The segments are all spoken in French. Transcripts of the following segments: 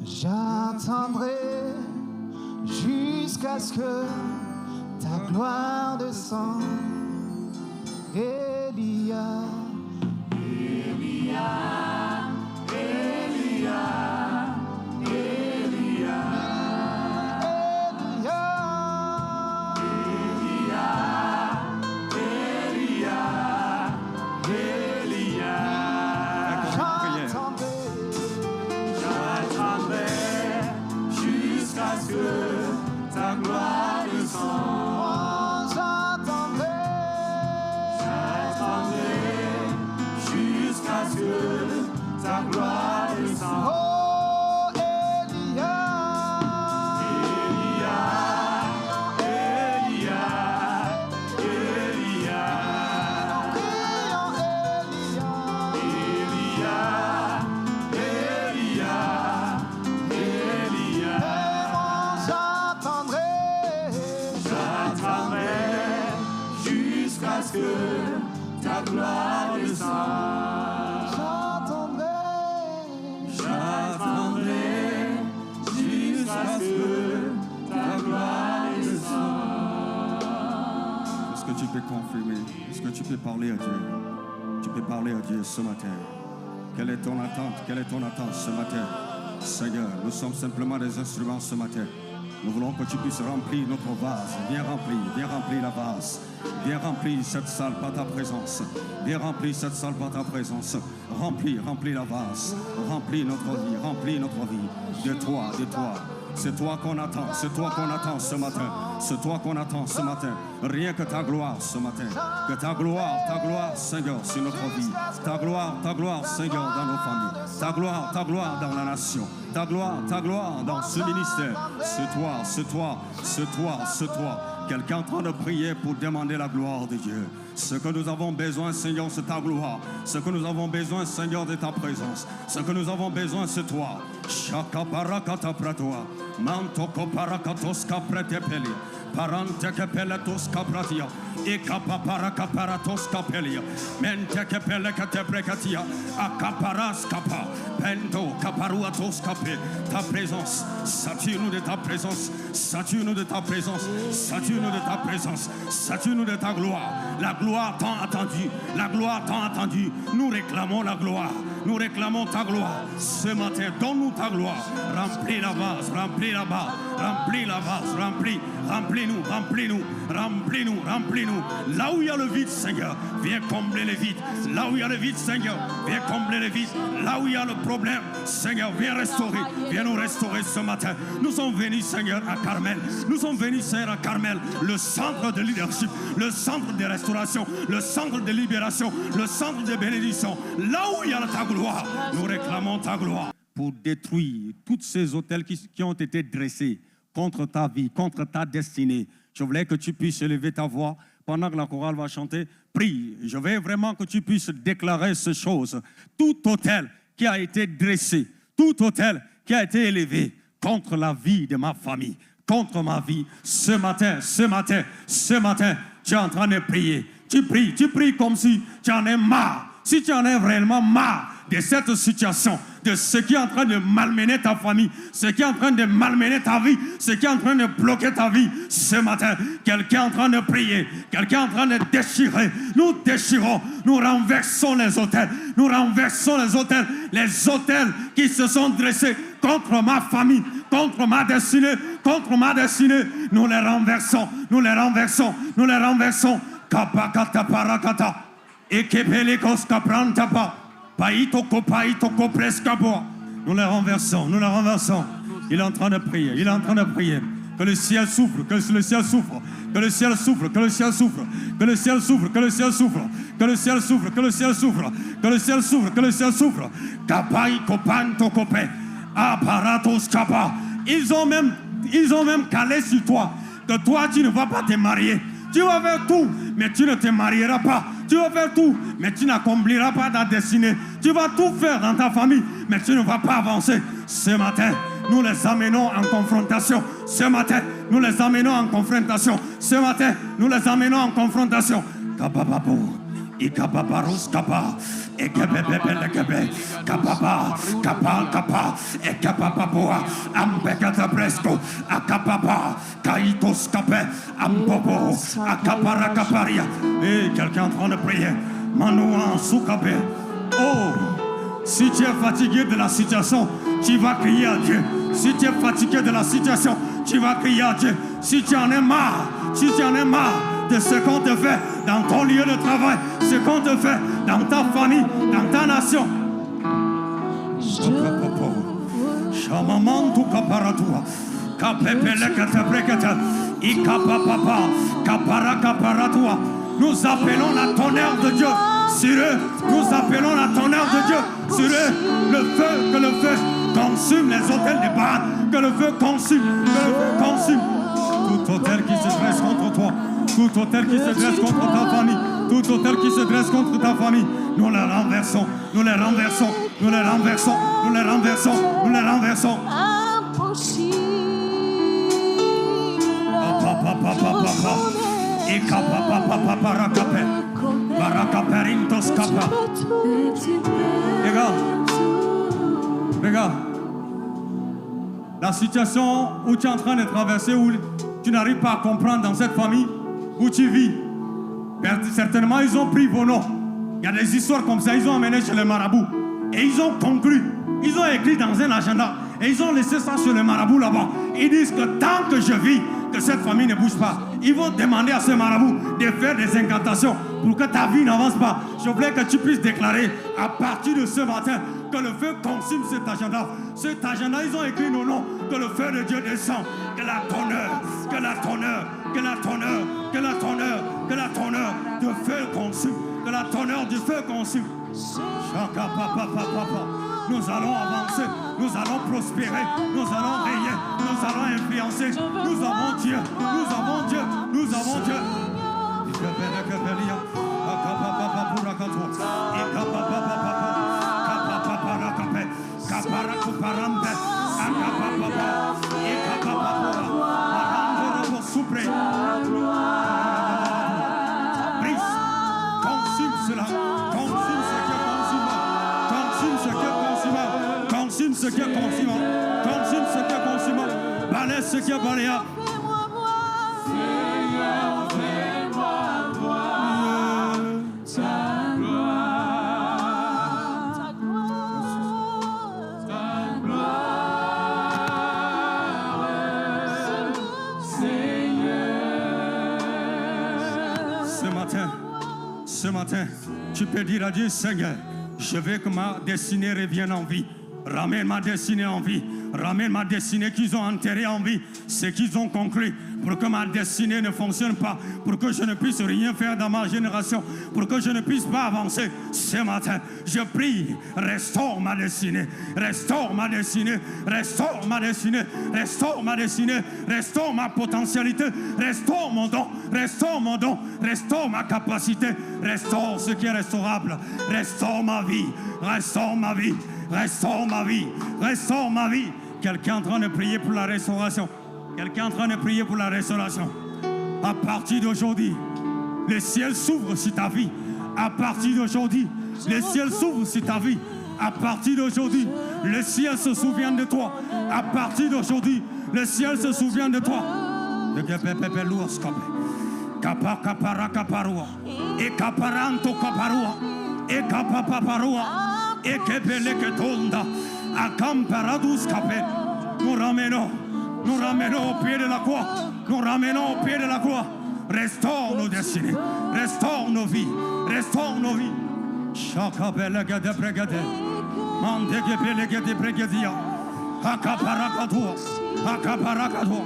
J'attendrai jusqu'à ce que ta gloire descende. Elia, Elia, Elia, Elia, Elia, Elia, Elia. J'attendrai jusqu'à ce que ta gloire descende. J'attendrai jusqu'à ce que ta gloire descende. Oh, Elia, Elia, Elia, Elia, Elia, Elia, j'attendrai jusqu'à ce que ta gloire descende. J'attendrai jusqu'à ce que ta gloire descende. Est-ce que tu peux confirmer? Est-ce que tu peux parler à Dieu? Tu peux parler à Dieu ce matin. Quelle est ton attente? Quelle est ton attente ce matin? Seigneur, nous sommes simplement des instruments ce matin. Nous voulons que tu puisses remplir notre vase. Viens remplir la vase. Viens remplir cette salle par ta présence. Viens remplir cette salle par ta présence. Remplis la vase. Remplis notre vie. De toi. C'est toi qu'on attend ce matin. C'est toi qu'on attend ce matin. Rien que ta gloire ce matin. Que ta gloire, Seigneur, sur notre vie. Ta gloire, Seigneur, dans nos familles. Ta gloire dans la nation. Ta gloire dans ce ministère. C'est toi. Quelqu'un en train de prier pour demander la gloire de Dieu. Ce que nous avons besoin, Seigneur, c'est ta gloire. Ce que nous avons besoin, Seigneur, de ta présence. Ce que nous avons besoin, c'est toi. Shaka parakata pratoa. Mantoko parakatos kapretepeli. Paranteke peletos kapratia. Ekapa parakaparatos kapelia. Menteke pelekate prekatia. Akaparas kapa. Pento kaparuatos kape. Ta présence. Sature-nous de ta présence. Sature-nous de ta présence. Sature-nous de ta présence. Sature-nous de ta gloire. La gloire tant attendue. La gloire tant attendue. Nous réclamons la gloire. Nous réclamons ta gloire. Ce matin, donne-nous ta gloire. Remplis la vase. Remplis la vase. Remplis la vase. Remplis-nous. Là où il y a le vide, Seigneur, viens combler les vides. Là où il y a le vide, Seigneur, viens combler les vides. Là où il y a le problème, Seigneur, viens restaurer. Viens nous restaurer ce matin. Nous sommes venus, Seigneur, à Carmel. Nous sommes venus, Seigneur, à Carmel, le centre de leadership, le centre de restauration, le centre de libération, le centre de bénédiction. Là où il y a ta gloire, nous réclamons ta gloire. Pour détruire tous ces autels qui ont été dressés contre ta vie, contre ta destinée. Je voulais que tu puisses élever ta voix pendant que la chorale va chanter. Prie, je veux vraiment que tu puisses déclarer ces choses. Tout autel qui a été dressé, tout autel qui a été élevé contre la vie de ma famille, contre ma vie, ce matin, tu es en train de prier. Tu pries comme si tu en es marre. Si tu en es réellement marre de cette situation, de ce qui est en train de malmener ta famille, ce qui est en train de malmener ta vie, ce qui est en train de bloquer ta vie, ce matin, quelqu'un est en train de prier, quelqu'un est en train de déchirer. Nous déchirons, nous renversons les autels, les autels qui se sont dressés contre ma famille, contre ma destinée, nous les renversons. Kapakata parakata, ekepelekos kaprantapa. Nous les renversons. Il est en train de prier. Que le ciel souffre. Kapai kopanto kope. Aparatos kapa. Ils ont même calé sur toi. Que toi, tu ne vas pas te marier. Tu vas faire tout, mais tu ne te marieras pas. Tu vas faire tout, mais tu n'accompliras pas ta destinée. Tu vas tout faire dans ta famille, mais tu ne vas pas avancer. Ce matin, nous les amenons en confrontation. Kapapapo, ikapaparos kapa, et Gebebebelekebe, Kapapa, Kapal, Kapa, et Kapapapoa, Ambekata Presco, Akapapa, Kaitos Kape, Ampopo, Akapara Kaparia. Et quelqu'un en train de prier. Manouan Soukape. Oh, si tu es fatigué de la situation, tu vas crier à Dieu. Si tu es fatigué de la situation, tu vas crier à Dieu. Si tu en es marre, de ce qu'on te fait dans ton lieu de travail, ce qu'on te fait dans ta famille, dans ta nation. Shamamantu kaparatua, kapepelekata brekata, ikapapapa, kaparakaparatua. Nous appelons la tonnerre de Dieu sur eux. Nous appelons la tonnerre de Dieu sur eux. Le feu, que le feu consume les hôtels de Baal. Que le feu consume, tout hôtel qui se dresse contre toi. Tout hôtel qui se dresse contre ta famille. Tout hôtel qui se dresse contre ta famille. Nous les renversons, nous les renversons, nous les renversons, nous les renversons, nous les renversons. Impossible. Et regarde, la situation où tu es en train de traverser, où tu n'arrives pas à comprendre dans cette famille où tu vis, certainement ils ont pris vos noms. Il y a des histoires comme ça, ils ont emmené chez les marabouts et ils ont conclu, ils ont écrit dans un agenda et ils ont laissé ça sur les marabouts là-bas. Ils disent que tant que je vis, que cette famille ne bouge pas. Ils vont demander à ce marabout de faire des incantations pour que ta vie n'avance pas. Je voulais que tu puisses déclarer à partir de ce matin que le feu consume cet agenda. Cet agenda, ils ont écrit nos noms, que le feu de Dieu descend, que la tonneur, que la tonneur, que la tonneur, que la tonneur, que la tonneur de feu consume, que la tonneur du feu consume. Nous allons avancer, nous allons prospérer, nous allons rayer, nous allons influencer. Nous avons Dieu, nous avons Dieu, nous avons Dieu. Consume cela, consume ce qui est consumant, consume ce qui est consumant, consume ce qui est consumant, consume ce qui est consumant, balaye ce qui est balayable. Ce matin, tu peux dire à Dieu, Seigneur, je veux que ma destinée revienne en vie. Ramène ma destinée en vie. Ramène ma destinée qu'ils ont enterrée en vie. Ce qu'ils ont conclu pour que ma destinée ne fonctionne pas. Pour que je ne puisse rien faire dans ma génération. Pour que je ne puisse pas avancer. Ce matin, je prie, restaure ma destinée. Restaure ma destinée. Restaure ma destinée. Restaure ma destinée. Restaure ma potentialité. Restaure mon don. Restaure mon don. Restaure ma capacité. Restaure ce qui est restaurable. Restaure ma vie. Restaure ma vie. Restaure ma vie, restaure ma vie. Quelqu'un en train de prier pour la restauration. Quelqu'un en train de prier pour la restauration. À partir d'aujourd'hui, le ciel s'ouvre sur ta vie. À partir d'aujourd'hui, le ciel s'ouvre sur ta vie. À partir d'aujourd'hui, le ciel se souvient de toi. À partir d'aujourd'hui, le ciel se souvient de toi. Et caparanto caparua. Et capapaparua. Et que tonda à Camparadus Capet. Nous ramenons au pied de la croix. Nous ramenons au pied de la croix. Restaure nos destinées. Restaure nos vies. Restaure nos vies. Chaka belega de bregade. Mandege belega de bregadia. Akaparakatua. Akaparakatua.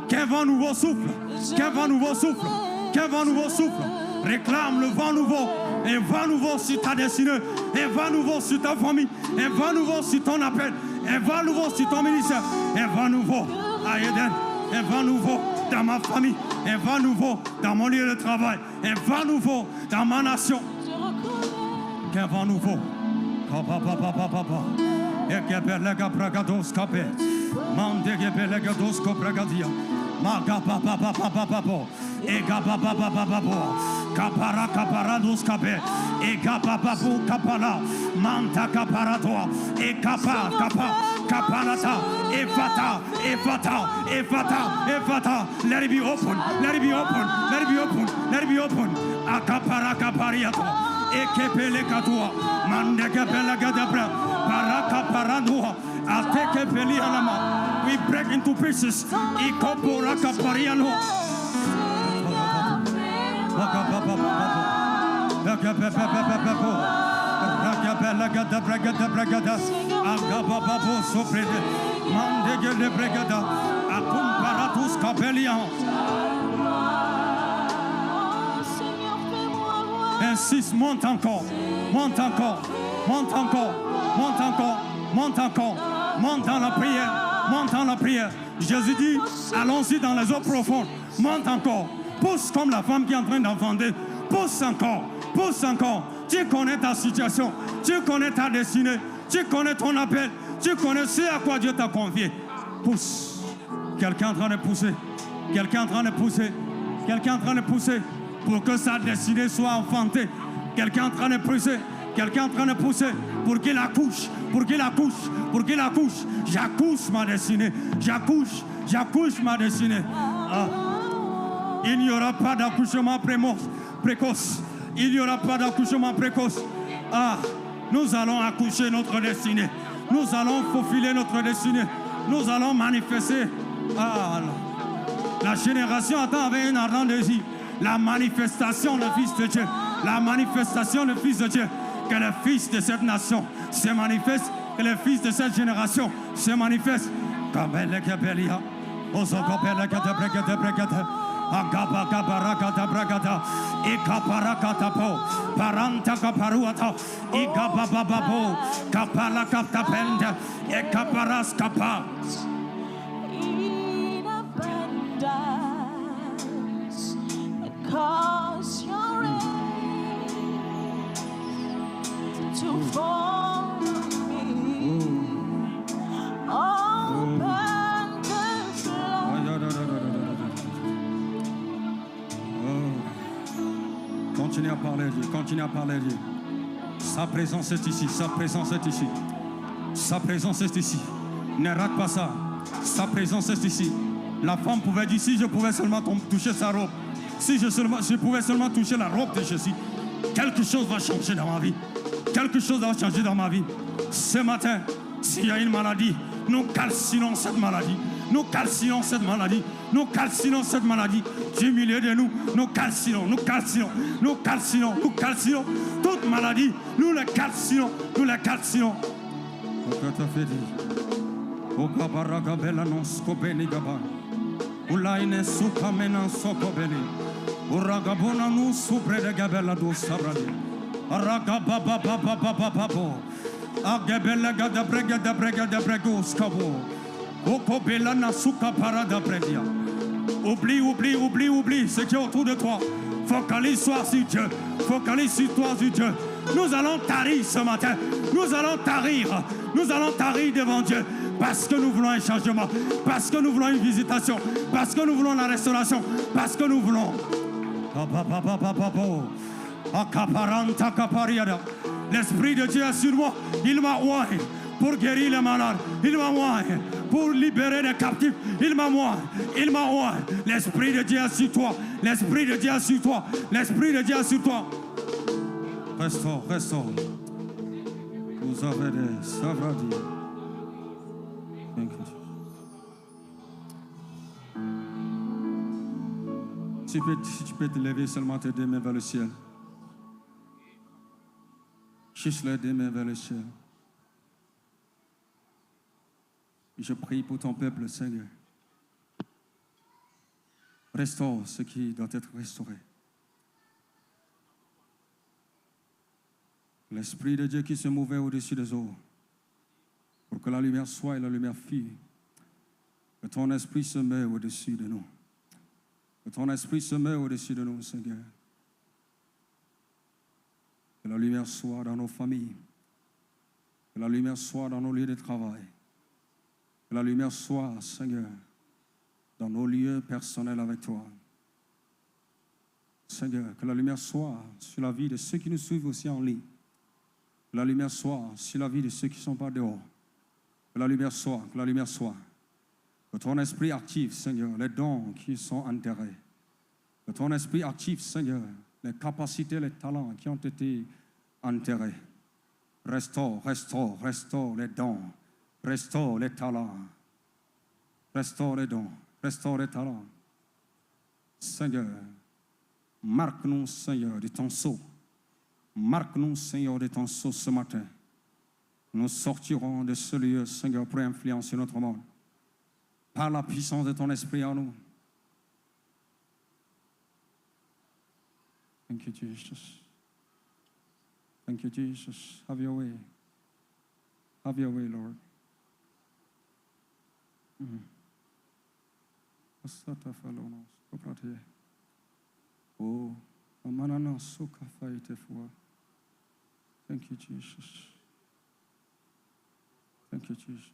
Qu'un vent nouveau souffle. Qu'un vent nouveau souffle. Qu'un vent nouveau souffle. Réclame le vent nouveau. Un vent nouveau sur ta destinée, un vent nouveau sur ta famille, un vent nouveau sur ton appel, un vent nouveau sur ton ministère, un vent nouveau à Eden, un vent nouveau dans ma famille, un vent nouveau dans mon lieu de travail, un vent nouveau dans ma nation. Qu'un vent nouveau. Et que belega bragados capé, mandege belega dos cobragadia, maga papa papa papa, et gaba papa papa. Kapara kaparados kape. E kapapapu kapala. Manta kaparatoa. E kapa kapa. Kaparata. Efata. Efata. Efata. Efata. Let it be open. Let it be open. Let it be open. Let it be open. Akapara kapariato. E kepele katua. Mande kepele gadabra. Paraka paranua. Ateke peli alama. We break into pieces. Ikopora kapariano. Insiste, monte encore, monte encore, monte encore, monte encore, monte encore, monte dans la prière, monte dans la prière. Jésus dit, allons-y dans les eaux profondes, monte encore, pousse comme la femme qui est en train d'enfanter, pousse encore, pousse encore. Tu connais ta situation, tu connais ta destinée, tu connais ton appel, tu connais ce à quoi Dieu t'a confié. Pousse. Quelqu'un est en train de pousser, quelqu'un est en train de pousser, quelqu'un est en train de pousser pour que sa destinée soit enfantée. Quelqu'un est en train de pousser, quelqu'un est en train de pousser pour qu'il accouche, pour qu'il accouche, pour qu'il accouche. J'accouche ma destinée, j'accouche ma destinée. Ah. Il n'y aura pas d'accouchement précoce. Il n'y aura pas d'accouchement précoce. Ah, nous allons accoucher notre destinée. Nous allons faufiler notre destinée. Nous allons manifester. Ah, la génération attend avec un ardent désir la manifestation du Fils de Dieu. La manifestation du Fils de Dieu. Que le Fils de cette nation se manifeste. Que le Fils de cette génération se manifeste. Agaba gabarakata bragata, ekaparakata po, paranta kaparuata, igabababo, kapalakata penda, ekaparas kapa. In abundance, cause your rain to fall on me. Open the floor. Continue à parler à Dieu, continue à parler à Dieu. Sa présence est ici, sa présence est ici. Sa présence est ici. Ne rate pas ça. Sa présence est ici. La femme pouvait dire, si je pouvais seulement toucher sa robe, si je pouvais seulement toucher la robe de Jésus, quelque chose va changer dans ma vie. Quelque chose va changer dans ma vie. Ce matin, s'il y a une maladie, nous calcinons cette maladie. Nous calcinons cette maladie. Nous calcinons cette maladie du milieu de nous. Nous calcinons, nous calcinons, nous calcinons, nous calcinons. Toute maladie, nous la calcinons, nous la calcinons. Oublie ce qui est autour de toi. Focalise-toi sur Dieu. Focalise-toi sur Dieu. Nous allons tarir ce matin. Nous allons tarir devant Dieu. Parce que nous voulons un changement. Parce que nous voulons une visitation. Parce que nous voulons la restauration. Parce que nous voulons. L'Esprit de Dieu est sur moi. Il m'a oint pour guérir les malades. Il m'a oint pour libérer les captifs. Il m'a oint. L'Esprit de Dieu est sur toi. L'Esprit de Dieu est sur toi. L'Esprit de Dieu est sur toi. Restaure. Vous avez des savradis. Si tu peux te lever, seulement tes deux mains vers le ciel. Juste les deux mains vers le ciel. Je prie pour ton peuple, Seigneur. Restaure ce qui doit être restauré. L'Esprit de Dieu qui se mouvait au-dessus des eaux, pour que la lumière soit et la lumière fût. Que ton esprit se met au-dessus de nous. Que ton esprit se met au-dessus de nous, Seigneur. Que la lumière soit dans nos familles. Que la lumière soit dans nos lieux de travail. Que la lumière soit, Seigneur, dans nos lieux personnels avec toi. Seigneur, que la lumière soit sur la vie de ceux qui nous suivent aussi en ligne. Que la lumière soit sur la vie de ceux qui ne sont pas dehors. Que la lumière soit, que la lumière soit. Que ton esprit active, Seigneur, les dons qui sont enterrés. Que ton esprit active, Seigneur, les capacités, les talents qui ont été enterrés. Restaure, restaure, restaure les dons. Restaure les talents. Restaure les dons. Restaure les talents. Seigneur, marque-nous, Seigneur, de ton sceau. Marque-nous, Seigneur, de ton sceau ce matin. Nous sortirons de ce lieu, Seigneur, pour influencer notre monde. Par la puissance de ton esprit en nous. Thank you, Jesus. Thank you, Jesus. Have your way. Have your way, Lord. Oh, thank you, Jesus. Thank you, Jesus.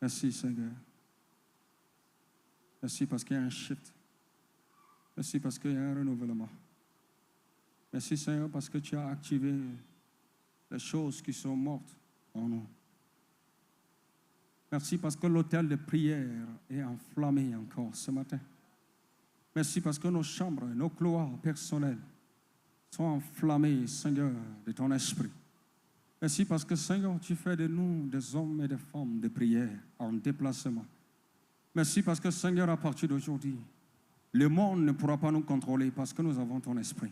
Merci, Seigneur. Merci parce qu'il y a un shift. Merci parce qu'il y a un renouvellement. Merci, Seigneur, parce que tu as activé les choses qui sont mortes en nous. Merci parce que l'autel de prière est enflammé encore ce matin. Merci parce que nos chambres, nos couloirs personnels sont enflammés, Seigneur, de ton esprit. Merci parce que, Seigneur, tu fais de nous des hommes et des femmes de prière en déplacement. Merci parce que, Seigneur, à partir d'aujourd'hui, le monde ne pourra pas nous contrôler parce que nous avons ton esprit.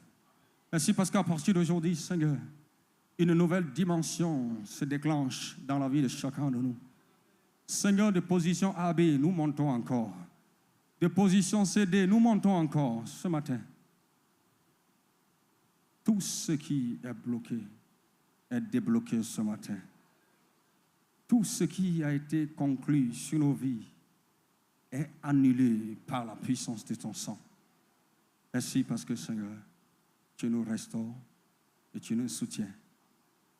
Merci parce qu'à partir d'aujourd'hui, Seigneur, une nouvelle dimension se déclenche dans la vie de chacun de nous. Seigneur, de position AB, nous montons encore. De position CD, nous montons encore ce matin. Tout ce qui est bloqué est débloqué ce matin. Tout ce qui a été conclu sur nos vies est annulé par la puissance de ton sang. Merci parce que, Seigneur, tu nous restaures et tu nous soutiens.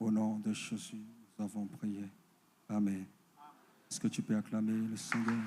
Au nom de Jésus, nous avons prié. Amen. Est-ce que tu peux acclamer le Seigneur?